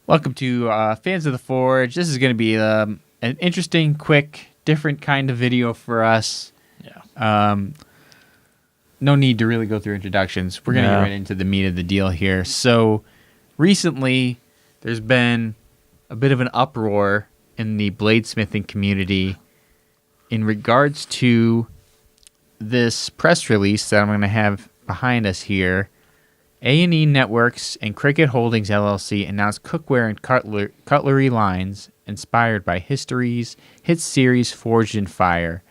Welcome to Fans of the Forge. This is going to be an interesting, quick, different kind of video for us. Yeah. No need to really go through introductions. We're going to get right into the meat of the deal here. So recently, there's been a bit of an uproar in the bladesmithing community in regards to this press release that I'm going to have behind us here. A&E Networks and Cricket Holdings LLC announced cookware and cutlery lines inspired by history's hit series Forged in Fire.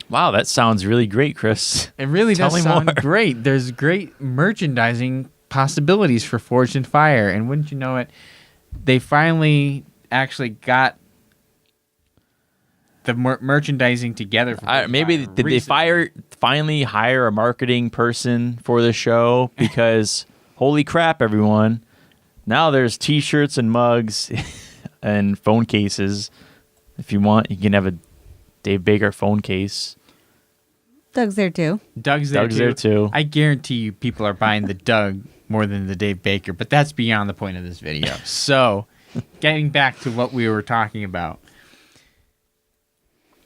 Wow, that sounds really great, Chris. It really does sound great. There's great merchandising possibilities for Forged in Fire, and wouldn't you know it, they finally actually got the merchandising together. For maybe did they finally hire a marketing person for the show? Because holy crap, everyone! Now there's T-shirts and mugs and phone cases. If you want, you can have a Dave Baker phone case. Doug's there too. Doug's there too. I guarantee you, people are buying the Doug more than the Dave Baker, but that's beyond the point of this video. So, getting back to what we were talking about.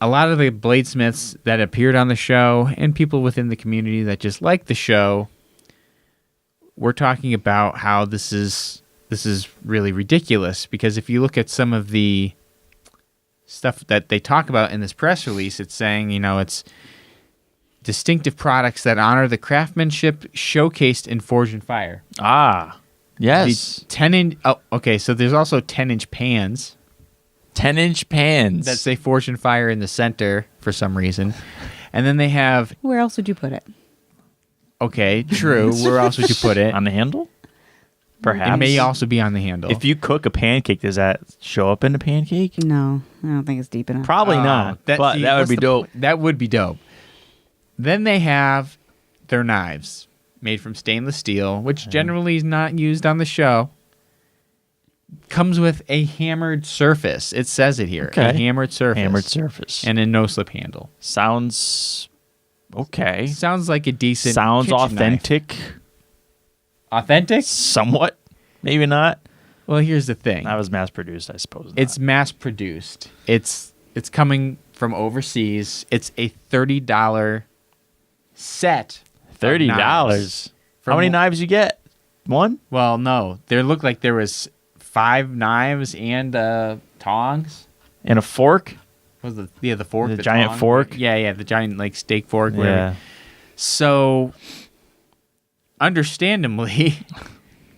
A lot of the bladesmiths that appeared on the show and people within the community that just like the show were talking about how this is really ridiculous, because if you look at some of the stuff that they talk about in this press release, it's saying, it's distinctive products that honor the craftsmanship showcased in Forged in Fire. Ah, yes. So there's also 10-inch pans. 10-inch pans that say Forged in Fire in the center for some reason. And then they have... Where else would you put it? Okay, true. Where else would you put it? On the handle? Perhaps. It may also be on the handle. If you cook a pancake, does that show up in the pancake? No, I don't think it's deep enough. Probably not, but that would be dope. That would be dope. Then they have their knives made from stainless steel, which generally is not used on the show. Comes with a hammered surface. It says it here. Okay. A hammered surface. Hammered surface. And a no-slip handle. Sounds okay. Sounds like a decent Sounds authentic. Knife. Authentic? Somewhat. Maybe not. Well, here's the thing. That was mass-produced, I suppose. Not. It's mass-produced. It's coming from overseas. It's a $30 set. $30? How many knives you get? One? Well, no. There looked like there was 5 knives and tongs. And a fork? What was the fork? The giant tong? Fork? Yeah, the giant steak fork. Whatever. Yeah. So, understandably,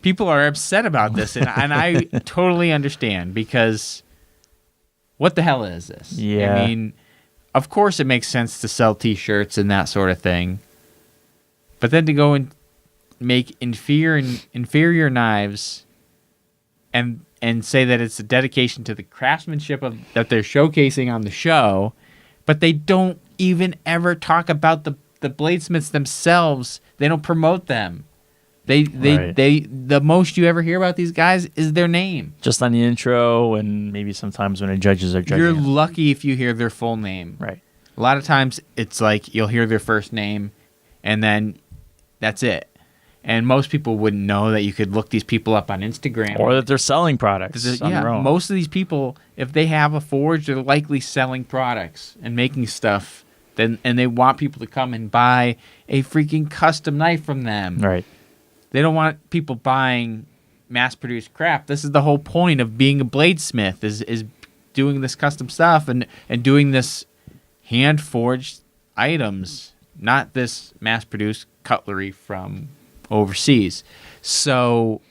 people are upset about this, and I totally understand, because what the hell is this? Yeah. I mean, of course it makes sense to sell T-shirts and that sort of thing, but then to go and make inferior knives and say that it's a dedication to the craftsmanship that they're showcasing on the show, but they don't even ever talk about the bladesmiths themselves. They don't promote them. The most you ever hear about these guys is their name. Just on the intro, and maybe sometimes when the judges are judging. You're lucky if you hear their full name. Right. A lot of times it's like you'll hear their first name, and then that's it. And most people wouldn't know that you could look these people up on Instagram. Or that they're selling products on their own. Most of these people, if they have a forge, they're likely selling products and making stuff. And they want people to come and buy a freaking custom knife from them. Right. They don't want people buying mass-produced crap. This is the whole point of being a bladesmith, is doing this custom stuff and doing this hand-forged items, not this mass-produced cutlery from overseas. So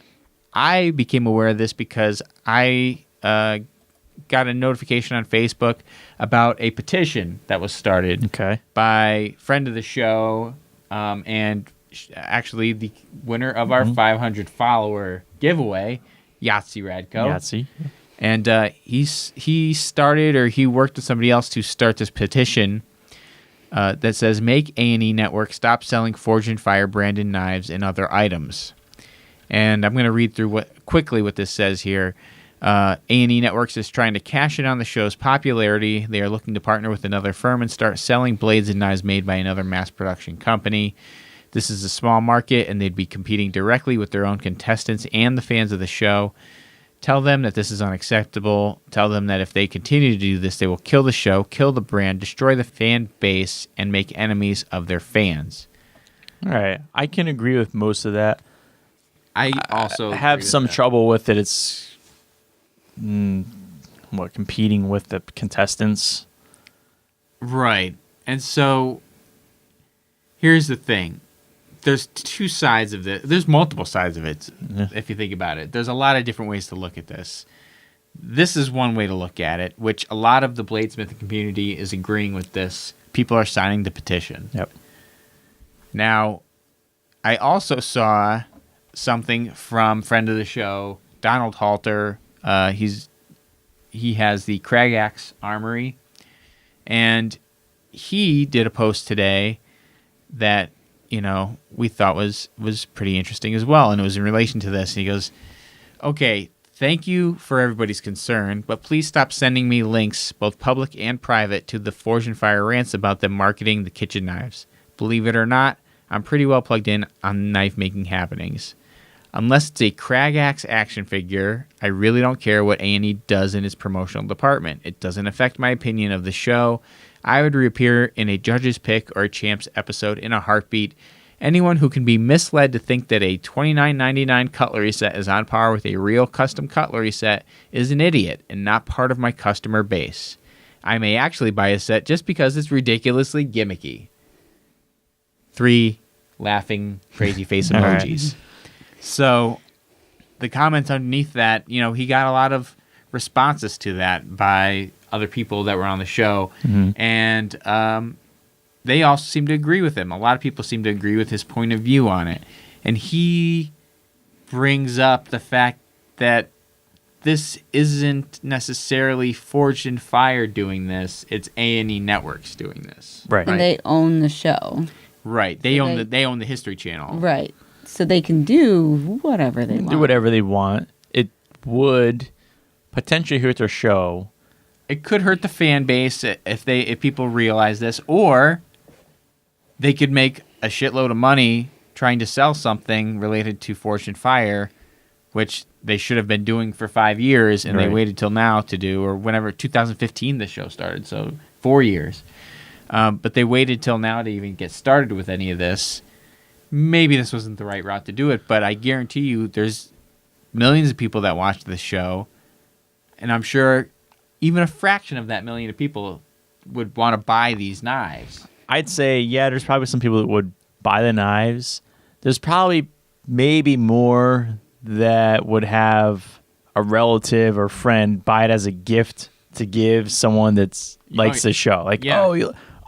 I became aware of this because I got a notification on Facebook about a petition that was started by a friend of the show and actually the winner of our 500 follower giveaway, Yahtzee Radko. Yahtzee. And he started, or he worked with somebody else to start this petition that says, make A&E Networks stop selling Forged in Fire branded knives and other items. And I'm going to read through quickly what this says here. A&E Networks is trying to cash in on the show's popularity. They are looking to partner with another firm and start selling blades and knives made by another mass production company. This is a small market, and they'd be competing directly with their own contestants and the fans of the show. Tell them that this is unacceptable. Tell them that if they continue to do this, they will kill the show, kill the brand, destroy the fan base, and make enemies of their fans. All right. I can agree with most of that. I also have some trouble with it. It's competing with the contestants. Right. And so here's the thing. There's two sides of this. There's multiple sides of it, if you think about it. There's a lot of different ways to look at this. This is one way to look at it, which a lot of the bladesmithing community is agreeing with this. People are signing the petition. Yep. Now, I also saw something from friend of the show, Donald Halter. He has the Crag Axe Armory, and he did a post today that we thought was pretty interesting as well, and it was in relation to this. And he goes, "Okay, thank you for everybody's concern, but please stop sending me links, both public and private, to the Forge and Fire rants about them marketing the kitchen knives. Believe it or not, I'm pretty well plugged in on knife making happenings. Unless it's a Crag Axe action figure, I really don't care what A&E does in its promotional department. It doesn't affect my opinion of the show. I would reappear in a judge's pick or a champs episode in a heartbeat. Anyone who can be misled to think that a $29.99 cutlery set is on par with a real custom cutlery set is an idiot and not part of my customer base. I may actually buy a set just because it's ridiculously gimmicky." 3 laughing crazy face emojis. So the comments underneath that, he got a lot of responses to that by other people that were on the show. And they also seem to agree with him. A lot of people seem to agree with his point of view on it. And he brings up the fact that this isn't necessarily Forged and Fire doing this. It's A&E Networks doing this. Right. And they own the show. Right. They own the History Channel. Right. So they can do whatever they want. Do whatever they want. It would potentially hurt their show. It could hurt the fan base if people realize this, or they could make a shitload of money trying to sell something related to Forged and Fire, which they should have been doing for 5 years, and they waited till now to do, or whenever 2015 the show started, so 4 years. But they waited till now to even get started with any of this. Maybe this wasn't the right route to do it, but I guarantee you there's millions of people that watch this show, and I'm sure even a fraction of that million of people would want to buy these knives. I'd say, there's probably some people that would buy the knives. There's probably maybe more that would have a relative or friend buy it as a gift to give someone that's likes the show. Like,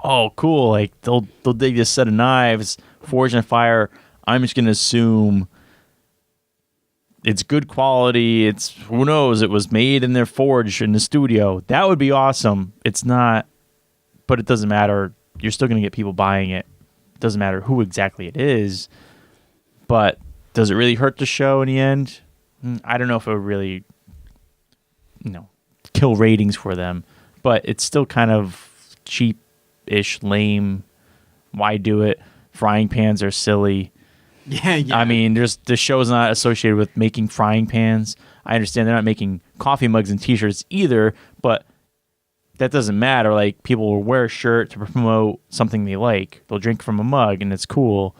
oh, cool. Like they'll dig this set of knives, Forged and Fire. I'm just gonna assume it's good quality. It's, who knows, it was made in their forge in the studio. That would be awesome. It's not, but it doesn't matter. You're still gonna get people buying it. It doesn't matter who exactly it is. But does it really hurt the show in the end? I don't know if it would really, kill ratings for them. But it's still kind of cheap-ish, lame. Why do it? Frying pans are silly. Yeah. I mean, the show's not associated with making frying pans. I understand they're not making coffee mugs and T-shirts either, but that doesn't matter. Like, people will wear a shirt to promote something they like. They'll drink from a mug, and it's cool.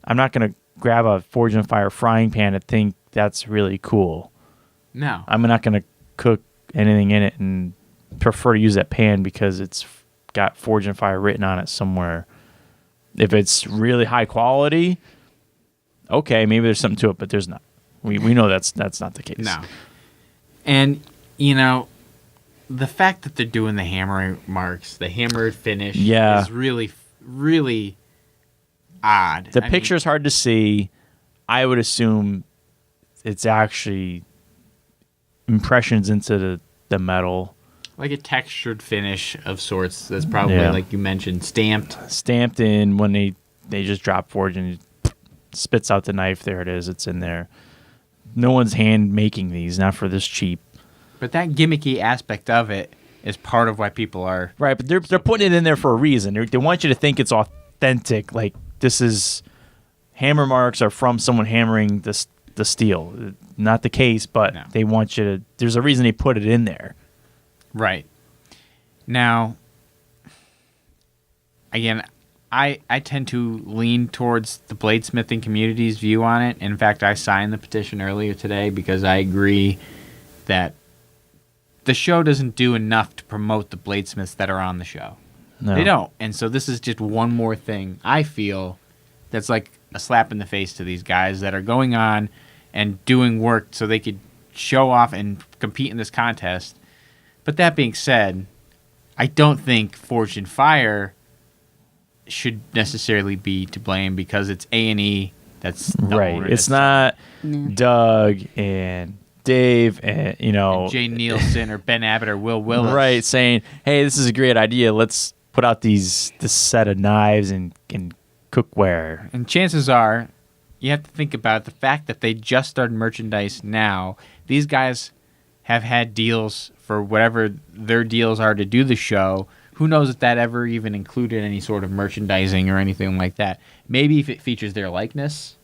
I'm not going to grab a Forged and Fire frying pan and think that's really cool. No. I'm not going to cook anything in it and prefer to use that pan because it's got Forged and Fire written on it somewhere. If it's really high quality, okay, maybe there's something to it, but there's not. We know that's not the case. No. And, the fact that they're doing the hammer marks, the hammered finish, is really, really odd. The picture's hard to see. I would assume it's actually impressions into the metal. Like a textured finish of sorts. That's probably, like you mentioned, stamped. Stamped in when they just drop forge and it spits out the knife. There it is. It's in there. No one's hand making these, not for this cheap. But that gimmicky aspect of it is part of why people are... Right, but they're putting it in there for a reason. They want you to think it's authentic. Like, this is... Hammer marks are from someone hammering this the steel. Not the case, but No. they want you to. There's a reason they put it in there. Right. Now, again, I tend to lean towards the bladesmithing community's view on it. In fact, I signed the petition earlier today because I agree that the show doesn't do enough to promote the bladesmiths that are on the show. No. They don't. And so this is just one more thing I feel that's like a slap in the face to these guys that are going on and doing work so they could show off and compete in this contest. But that being said, I don't think Forged in Fire should necessarily be to blame because it's A&E that's the Right. owner It's that's- not Doug and Dave and and Jay Nielsen or Ben Abbott or Will Willis. right, saying, "Hey, this is a great idea. Let's put out this set of knives and cookware." And chances are, you have to think about the fact that they just started merchandise now. These guys have had deals for whatever their deals are to do the show. Who knows if that ever even included any sort of merchandising or anything like that. Maybe if it features their likeness.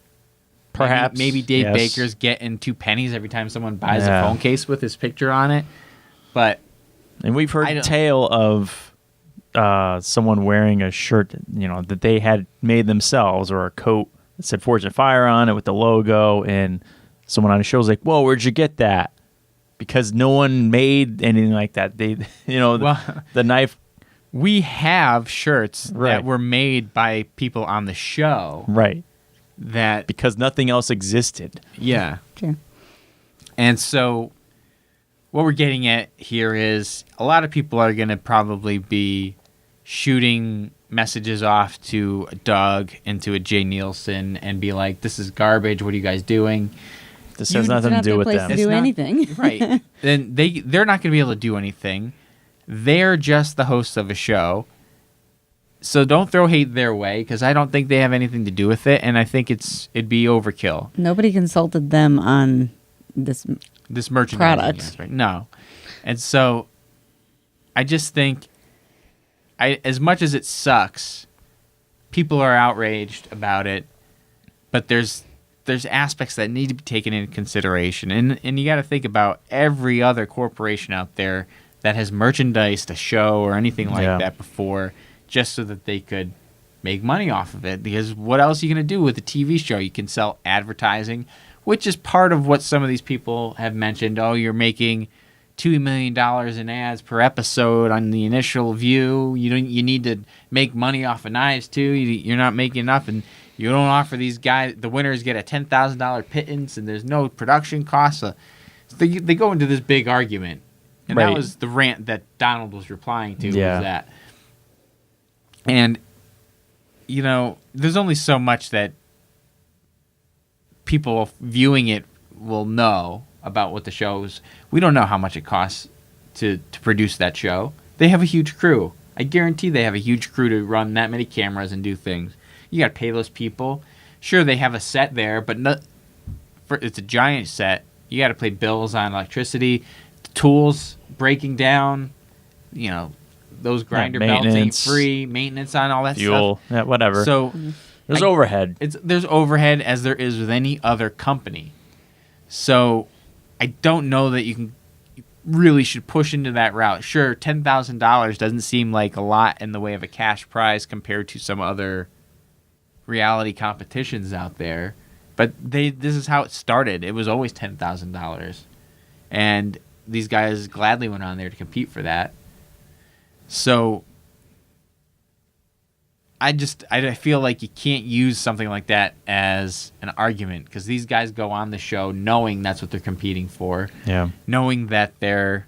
Perhaps. Maybe Dave yes. Baker's getting 2 pennies every time someone buys Yeah. a phone case with his picture on it. But And we've I heard don't- tale of someone wearing a shirt, that they had made themselves, or a coat that said Forged in Fire on it with the logo, and someone on the show was like, "Whoa, where'd you get that?" Because no one made anything like that. They, Well- the knife, we have shirts Right. that were made by people on the show right? that, Because nothing else existed. yeah. True. And so what we're getting at here is a lot of people are going to probably be shooting messages off to a Doug and to a Jay Nielsen and be like, this is garbage. What are you guys doing? This You has nothing to It's not do their with place them. to It's do not- anything. Right. Then they're not going to be able to do anything. They're just the hosts of a show. So don't throw hate their way because I don't think they have anything to do with it. And I think it'd be overkill. Nobody consulted them on this. This merchandising Product. aspect. No. And so I just think as much as it sucks, people are outraged about it, but there's aspects that need to be taken into consideration. And you got to think about every other corporation out there that has merchandised a show or anything like Yeah. that before just so that they could make money off of it. Because what else are you going to do with a TV show? You can sell advertising, which is part of what some of these people have mentioned. Oh, you're making $2 million in ads per episode on the initial view. You need to make money off of knives too. You're not making enough, and you don't offer these guys. The winners get a $10,000 pittance, and there's no production costs. So they go into this big argument, and Right. that was the rant that Donald was replying to. Yeah. Was that, and there's only so much that people viewing it will know about what the show is. We don't know how much it costs to produce that show. They have a huge crew. I guarantee they have a huge crew to run that many cameras and do things. You got to pay those people. Sure, they have a set there, but it's a giant set. You got to pay bills on electricity, tools breaking down, those grinder belts ain't maintenance, free, maintenance on all that fuel, stuff. whatever. So There's I- overhead. there's overhead as there is with any other company. So I don't know that you really should push into that route. Sure, $10,000 doesn't seem like a lot in the way of a cash prize compared to some other reality competitions out there. But this is how it started. It was always $10,000. And these guys gladly went on there to compete for that. So I feel like you can't use something like that as an argument because these guys go on the show knowing that's what they're competing for, Yeah. knowing that they're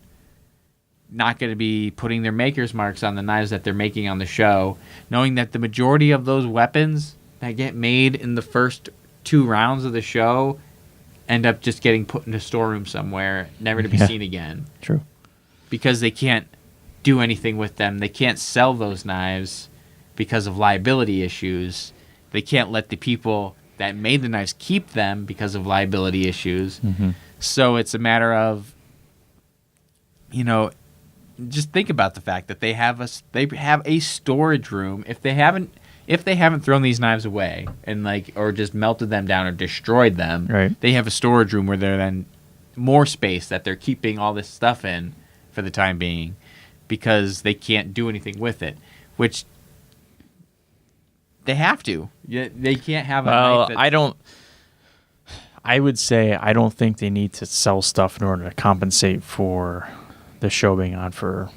not going to be putting their maker's marks on the knives that they're making on the show, knowing that the majority of those weapons that get made in the first 2 rounds of the show end up just getting put in a storeroom somewhere, never to be Yeah. seen again True. because they can't do anything with them. They can't sell those knives because of liability issues. They can't let the people that made the knives keep them because of liability issues. Mm-hmm. So it's a matter of, just think about the fact that they have a storage room. If if they haven't thrown these knives away and or just melted them down or destroyed them, Right. they have a storage room where they're then more space that they're keeping all this stuff in for the time being because they can't do anything with it, which they have to. They can't have a knife that, I would say I don't think they need to sell stuff in order to compensate for the show being on for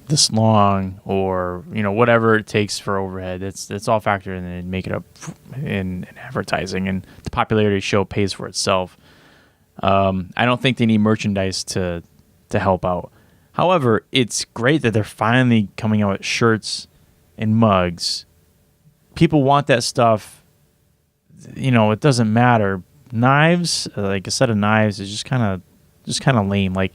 this long, or whatever it takes for overhead. It's all factored in and make it up in advertising, and the popularity of the show pays for itself. I don't think they need merchandise to help out. However, it's great that they're finally coming out with shirts and mugs. People want that stuff. It doesn't matter. Knives, like a set of knives, is just kind of lame. Like,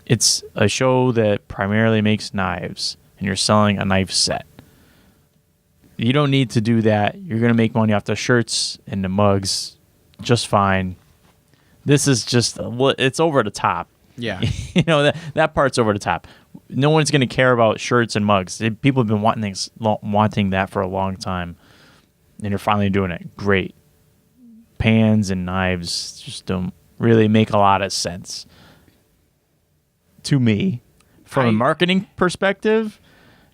it's a show that primarily makes knives, and you're selling a knife set. You don't need to do that. You're going to make money off the shirts and the mugs just fine. This is just, it's over the top. yeah. That part's over the top. No one's going to care about shirts and mugs. People have been wanting that for a long time, and you're finally doing it. Great. Pans and knives just don't really make a lot of sense to me. From a marketing perspective,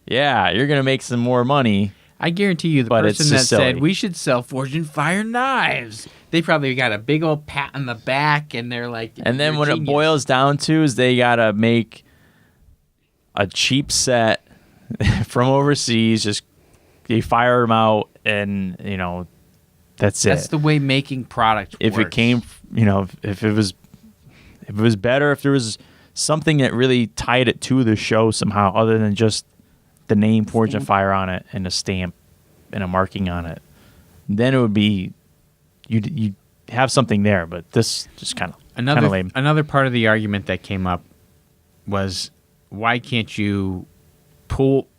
yeah, you're going to make some more money. I guarantee you the But it's person that just silly. said we should sell Forged and Fire knives, they probably got a big old pat on the back, and they're like, And then "You're what it genius." boils down to is they got to make a cheap set from overseas. Just they fire them out, and that's it. That's the way making product If works. it came, if it was better, if there was something that really tied it to the show somehow, other than just the name Forge and Fire on it and a stamp and a marking on it, then it would be you'd have something there. But this just kind of lame. Another part of the argument that came up was, why can't you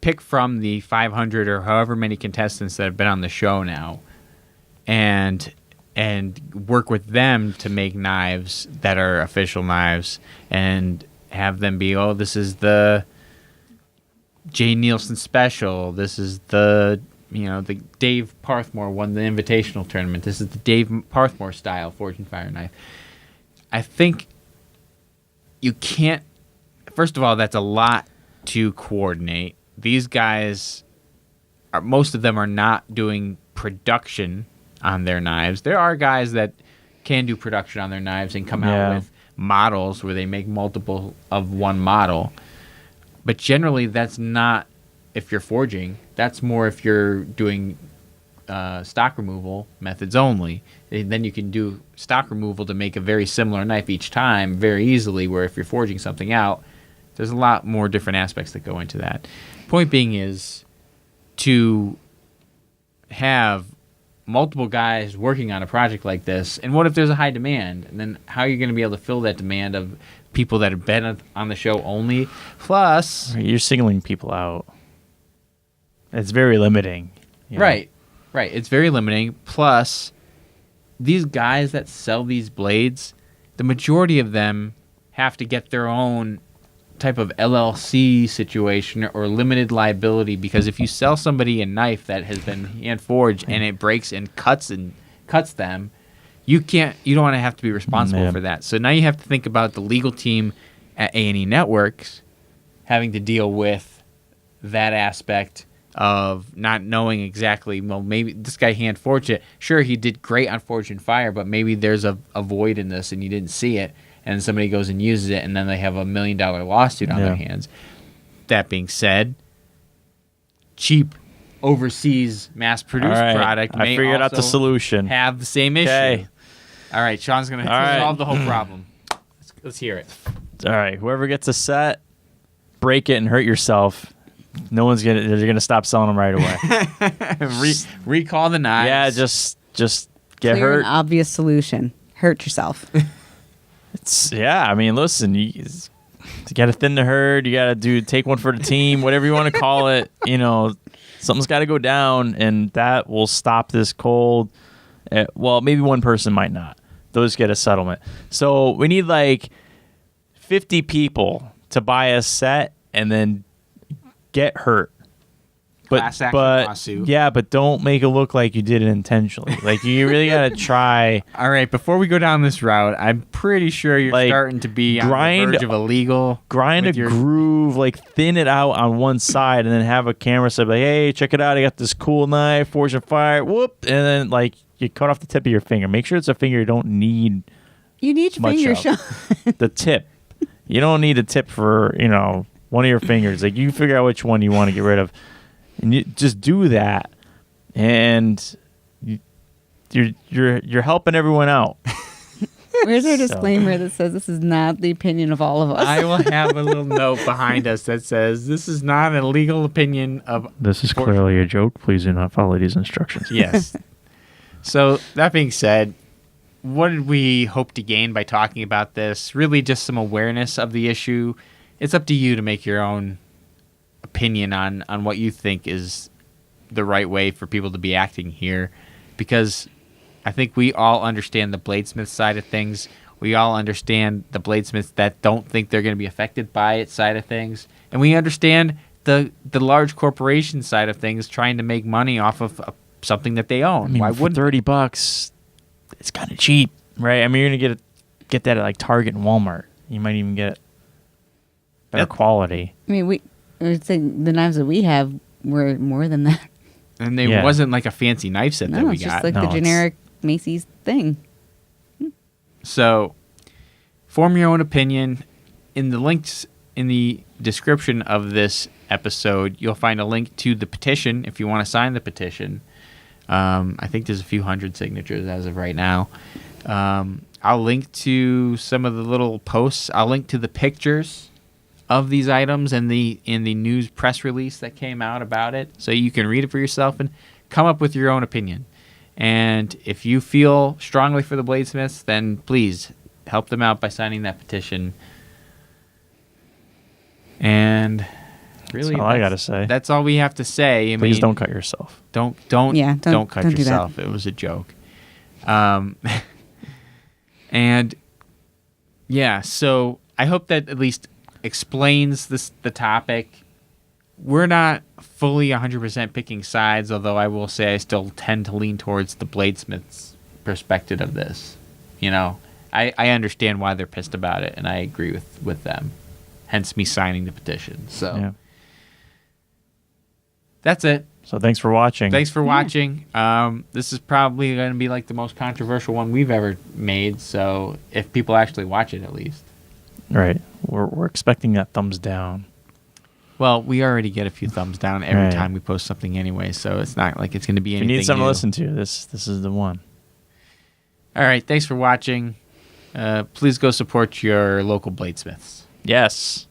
pick from the 500 or however many contestants that have been on the show now, and work with them to make knives that are official knives, and have them be, this is the Jay Nielsen special, this is the the Dave Parthmore won the invitational tournament, this is the Dave Parthmore style Forged and Fire knife. I think you can't. First of all, that's a lot to coordinate. These guys most of them are not doing production on their knives. There are guys that can do production on their knives and come out with models where they make multiple of one model. But generally, that's not if you're forging. That's more if you're doing stock removal methods only. And then you can do stock removal to make a very similar knife each time very easily, where if you're forging something out, there's a lot more different aspects that go into that. Point being is to have multiple guys working on a project like this, and what if there's a high demand? And then how are you going to be able to fill that demand of people that have been on the show only? Plus, You're singling people out. It's very limiting. Right. It's very limiting. Plus, these guys that sell these blades, the majority of them have to get their own type of LLC situation or limited liability, because if you sell somebody a knife that has been hand forged and it breaks and cuts them, you don't want to have to be responsible for that. So now you have to think about the legal team at A&E Networks having to deal with that aspect of not knowing exactly, well, maybe this guy hand forged it. Sure, he did great on Forged and Fire, but maybe there's a void in this and you didn't see it, and somebody goes and uses it, and then they have $1 million lawsuit on their hands. That being said, cheap overseas mass-produced product may I figured out the also solution. have the same issue. Okay. All right, Sean's going to solve the whole problem. Let's hear it. All right, whoever gets a set, break it and hurt yourself. No one's they're gonna stop selling them right away. Recall the knives. Yeah, just get Clear hurt. and obvious solution. Hurt yourself. I mean, listen, you got to thin the herd. You got to take one for the team, whatever you want to call it. Something's got to go down, and that will stop this cold. Well, maybe one person might not. Those get a settlement. So we need like 50 people to buy a set and then get hurt. class action lawsuit. Yeah, but don't make it look like you did it intentionally. Like, you really got to try. All right, before we go down this route, I'm pretty sure you're Like, starting to be on the verge of illegal. Grind a groove, like thin it out on one side, and then have a camera say, like, hey, check it out. I got this cool knife, forged and fire, whoop. And then, like, you cut off the tip of your finger. Make sure it's a finger you don't need. You need your much finger of. shot. The tip. You don't need a tip for, one of your fingers. Like, you figure out which one you want to get rid of. And you just do that, and you're helping everyone out. Where's our disclaimer that says this is not the opinion of all of us? I will have a little note behind us that says this is not a legal opinion of. This is clearly a joke. Please do not follow these instructions. Yes. So that being said, what did we hope to gain by talking about this? Really, just some awareness of the issue. It's up to you to make your own opinion on what you think is the right way for people to be acting here, because I think we all understand the bladesmith side of things. We all understand the bladesmiths that don't think they're going to be affected by it side of things, and we understand the large corporation side of things trying to make money off of something that they own. I mean, why for wouldn't $30? It's kind of cheap, right? I mean, you're gonna get that at like Target and Walmart. You might even get better quality. I mean, I would say the knives that we have were more than that. And they wasn't like a fancy knife set that No, we it's got. just like the generic Macy's thing. So, form your own opinion. In the links in the description of this episode, you'll find a link to the petition if you want to sign the petition. I think there's a few hundred signatures as of right now. I'll link to some of the little posts. I'll link to the pictures of these items and in the news press release that came out about it, so you can read it for yourself and come up with your own opinion. And if you feel strongly for the bladesmiths, then please help them out by signing that petition. And really, that's all I gotta say. That's all we have to say. Please don't cut yourself. Don't cut do yourself. It was a joke. And yeah, so I hope that at least explains the topic. We're not fully 100% picking sides, although I will say I still tend to lean towards the bladesmiths' perspective of this. I understand why they're pissed about it, and I agree with them. Hence me signing the petition. So that's it. So thanks for watching. Thanks for watching. This is probably going to be like the most controversial one we've ever made. So if people actually watch it, at least. Right. We're expecting that thumbs down. Well, we already get a few thumbs down every time we post something anyway, so it's not like it's going to be anything. If you need something new to listen to, this is the one. All right. Thanks for watching. Please go support your local bladesmiths. Yes.